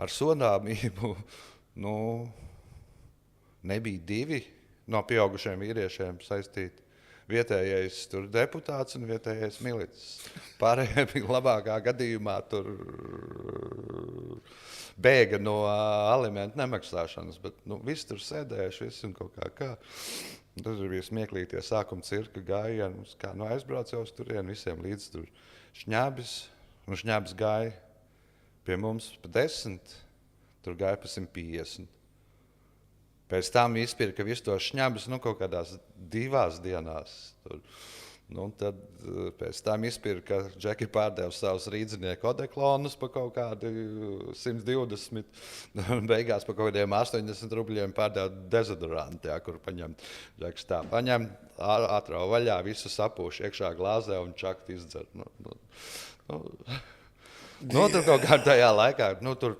ar sodāmību, nebija 2 no pieaugušiem vīriešiem saistīti. Vietējais tur deputāts un vietējais milicis. Pārējie bija labākā gadījumā tur bēga no alimentu nemaksāšanas, bet visi tur sēdējuši, visi un kaut kā. Tas bija smieklīgi, tie sākuma cirka gājieni, kā aizbrauc jau uz turieni, visiem līdz tur šņābis, un šņābis gāja pie mums pa 10, tur gāja pa 150. Pēc tam izpirka visu to šņabus kaut kādās 2 dienās. Tad pēc tam izpirka, Džeki pārdeva savus rīdzinieku odeklonus pa kaut kādu 120, beigās pa kaut kādiem 80 rubļiem pārdeva dezodorantu, kur paņem, Džeks tā paņem, atrauj vaļā, visu sapūš iekšā glāzē un čakt izdzer. Tur kaut kā tajā laikā, tur